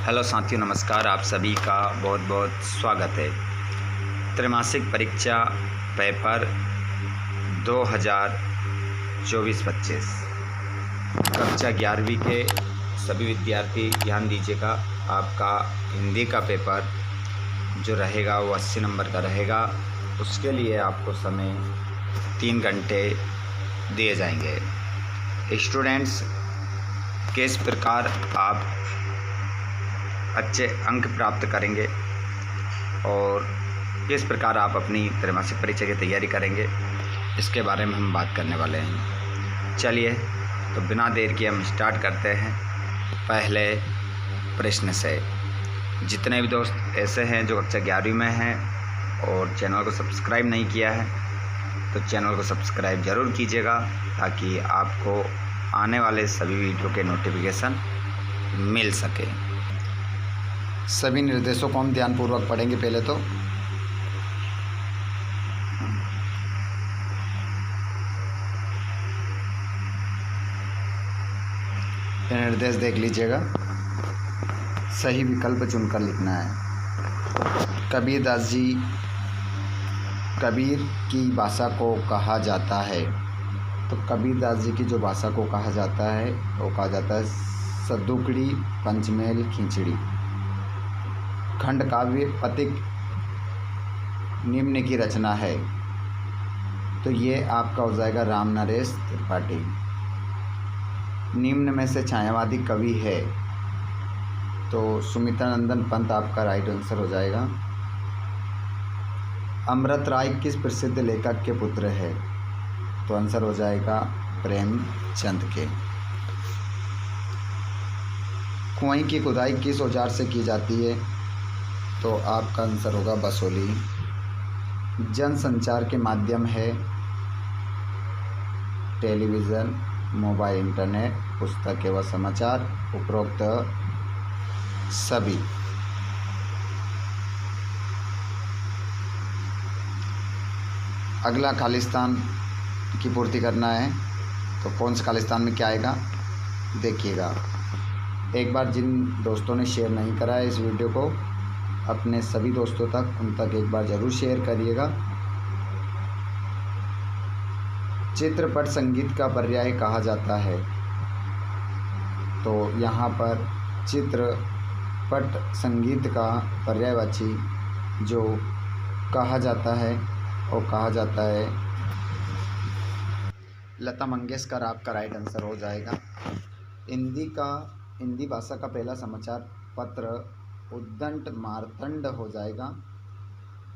Hello साथियों, नमस्कार। आप सभी का बहुत बहुत स्वागत है। त्रैमासिक परीक्षा पेपर 2024-25 कक्षा 11वीं के सभी विद्यार्थी ध्यान दीजिएगा। आपका हिंदी का पेपर जो रहेगा वो 80 नंबर का रहेगा। उसके लिए आपको समय 3 घंटे दिए जाएंगे। स्टूडेंट्स, किस प्रकार आप अच्छे अंक प्राप्त करेंगे और किस प्रकार आप अपनी त्रैमासिक परीक्षा की तैयारी करेंगे, इसके बारे में हम बात करने वाले हैं। चलिए, तो बिना देर किए हम स्टार्ट करते हैं पहले प्रश्न से। जितने भी दोस्त ऐसे हैं जो कक्षा 11वीं में हैं और चैनल को सब्सक्राइब नहीं किया है, तो चैनल को सब्सक्राइब ज़रूर कीजिएगा ताकि आपको आने वाले सभी वीडियो के नोटिफिकेशन मिल सके। सभी निर्देशों को हम ध्यानपूर्वक पढ़ेंगे। पहले तो ये निर्देश देख लीजिएगा, सही विकल्प चुनकर लिखना है। कबीर की भाषा को कहा जाता है, तो कबीरदास जी की जो भाषा को कहा जाता है वो कहा जाता है सद्दुकड़ी पंचमेल खिचड़ी। खंड काव्य पथिक निम्न की रचना है, तो ये आपका हो जाएगा राम नरेश त्रिपाठी। निम्न में से छायावादी कवि है, तो सुमित्रानंदन पंत आपका राइट आंसर हो जाएगा। अमृत राय किस प्रसिद्ध लेखक के पुत्र है, तो आंसर हो जाएगा प्रेमचंद के। कुआं की खुदाई किस औजार से की जाती है, तो आपका आंसर होगा बसोली। जनसंचार के माध्यम है टेलीविज़न, मोबाइल, इंटरनेट, पुस्तक एवं समाचार, उपरोक्त सभी। अगला खालिस्तान की पूर्ति करना है, तो कौन से खालिस्तान में क्या आएगा देखिएगा। एक बार जिन दोस्तों ने शेयर नहीं करा है इस वीडियो को, अपने सभी दोस्तों तक उन तक एक बार ज़रूर शेयर करिएगा। चित्रपट संगीत का पर्याय कहा जाता है, तो यहाँ पर चित्रपट संगीत का पर्यायवाची जो कहा जाता है वो कहा जाता है लता मंगेशकर। आपका राइट आंसर हो जाएगा। हिंदी भाषा का पहला समाचार पत्र उद्दंड मार्तंड हो जाएगा।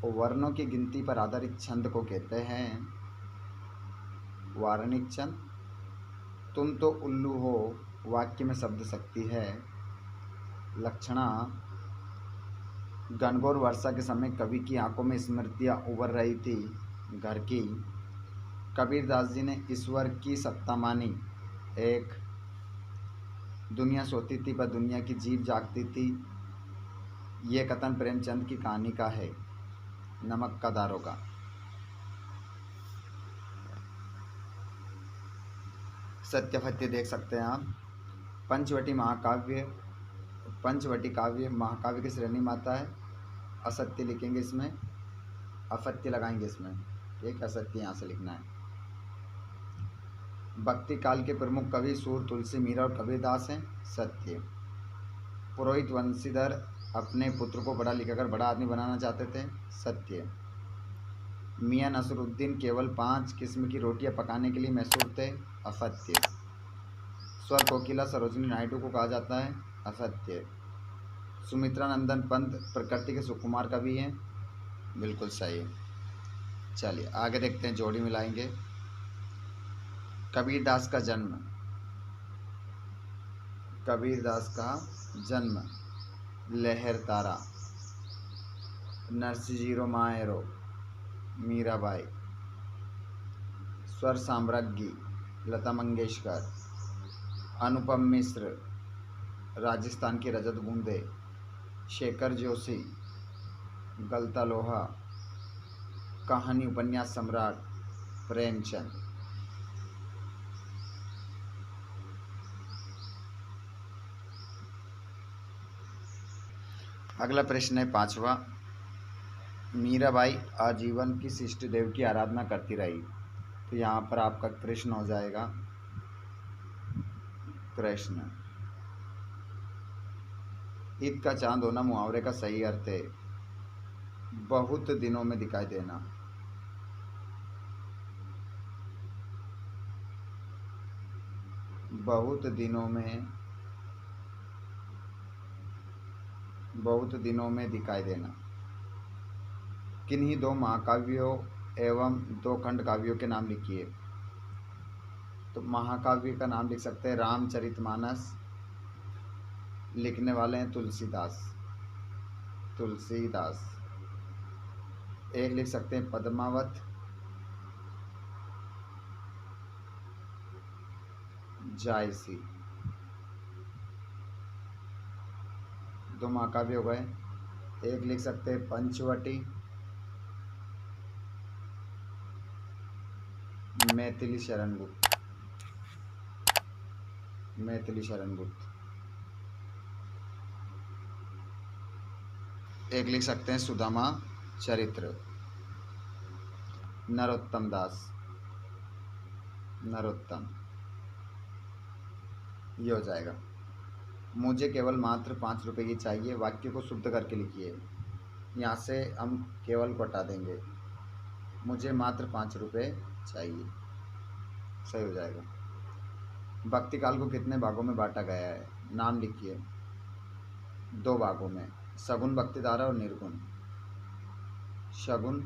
और वर्णों की गिनती पर आधारित छंद को कहते हैं वार्णिक छंद। तुम तो उल्लू हो वाक्य में शब्द शक्ति है। लक्षणा घनघोर वर्षा के समय कवि की आंखों में स्मृतियाँ उभर रही थी घर की। कबीरदास जी ने ईश्वर की सत्ता मानी। एक दुनिया सोती थी पर दुनिया की जीभ जागती थी। ये कथन प्रेमचंद की कहानी का है। नमक का दारोगा। सत्यफत्य देख सकते हैं आप। पंचवटी काव्य महाकाव्य की श्रेणी में आता है। असत्य लिखेंगे इसमें, अफत्य लगाएंगे इसमें, ठीक। असत्य यहाँ से लिखना है। भक्ति काल के प्रमुख कवि सूर, तुलसी, मीरा और कबीरदास हैं। सत्य। पुरोहित वंशीधर अपने पुत्र को पढ़ा लिखाकर बड़ा आदमी बनाना चाहते थे। सत्य। मियाँ नसरुद्दीन केवल 5 किस्म की रोटियां पकाने के लिए मशहूर थे। असत्य। स्वर कोकिला सरोजिनी नायडू को कहा जाता है। असत्य। सुमित्रानंदन पंत प्रकृति के सुकुमार कवि हैं। बिल्कुल सही। चलिए आगे देखते हैं, जोड़ी मिलाएंगे। कबीरदास का जन्म लहर तारा, नरसिंह मायरो, मीराबाई। स्वर साम्राज्ञी लता मंगेशकर, अनुपम मिश्र राजस्थान की रजत बूंदे, शेखर जोशी गलता लोहा, कहानी उपन्यास सम्राट प्रेमचंद। अगला प्रश्न है 5वां। मीराबाई आजीवन किस इष्ट देव की आराधना करती रही? तो यहाँ पर आपका प्रश्न हो जाएगा, प्रश्न ईद का चांद होना मुहावरे का सही अर्थ है बहुत दिनों में दिखाई देना। बहुत दिनों में दिखाई देना। किन्हीं दो महाकाव्यों एवं दो खंड काव्यों के नाम लिखिए। तो महाकाव्य का नाम लिख सकते हैं रामचरितमानस, लिखने वाले हैं तुलसीदास। एक लिख सकते हैं पद्मावत, जायसी। दो महाकाव्य हो गए। एक लिख सकते हैं पंचवटी, मैथिली शरण गुप्त। एक लिख सकते हैं सुदामा चरित्र, नरोत्तम दास। ये हो जाएगा। मुझे केवल मात्र 5 रुपये की चाहिए, वाक्य को शुद्ध करके लिखिए। यहाँ से हम केवल को हटा देंगे, मुझे मात्र 5 रुपये चाहिए, सही हो जाएगा। भक्ति काल को कितने भागों में बांटा गया है? नाम लिखिए। 2 भागों में, सगुण भक्ति धारा और निर्गुण। सगुण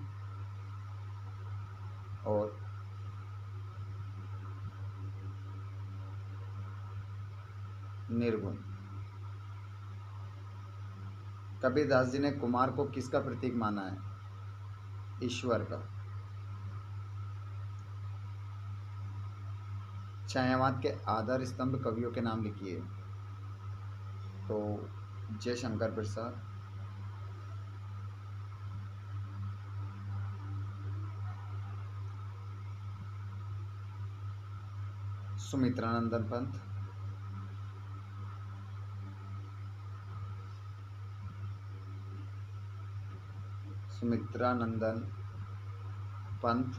और निर्गुण। कबीरदास जी ने कुमार को किसका प्रतीक माना है? ईश्वर का। छायावाद के आधार स्तंभ कवियों के नाम लिखिए। तो जयशंकर प्रसाद, सुमित्रानंदन पंत,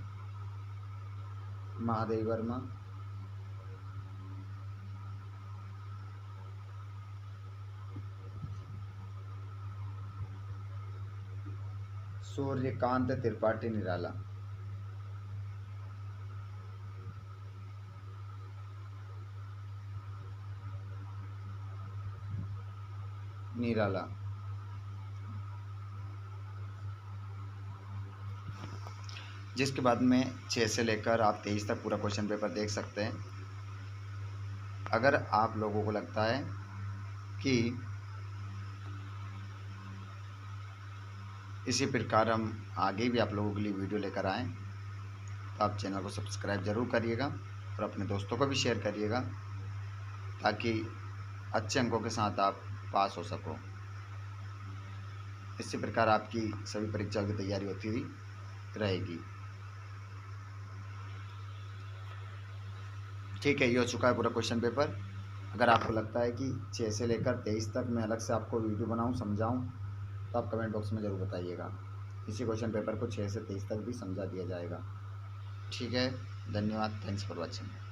महादेव वर्मा, सूर्यकांत त्रिपाठी निराला। जिसके बाद में 6 से लेकर आप 23 तक पूरा क्वेश्चन पेपर देख सकते हैं। अगर आप लोगों को लगता है कि इसी प्रकार हम आगे भी आप लोगों के लिए वीडियो लेकर आएँ, तो आप चैनल को सब्सक्राइब ज़रूर करिएगा और अपने दोस्तों को भी शेयर करिएगा, ताकि अच्छे अंकों के साथ आप पास हो सको। इसी प्रकार आपकी सभी परीक्षाओं की तैयारी होती रहेगी। ठीक है, ये हो चुका है पूरा क्वेश्चन पेपर। अगर आपको लगता है कि 6 से लेकर 23 तक मैं अलग से आपको वीडियो बनाऊं, समझाऊं, तो आप कमेंट बॉक्स में ज़रूर बताइएगा। इसी क्वेश्चन पेपर को 6 से 23 तक भी समझा दिया जाएगा। ठीक है, धन्यवाद। Thanks for watching.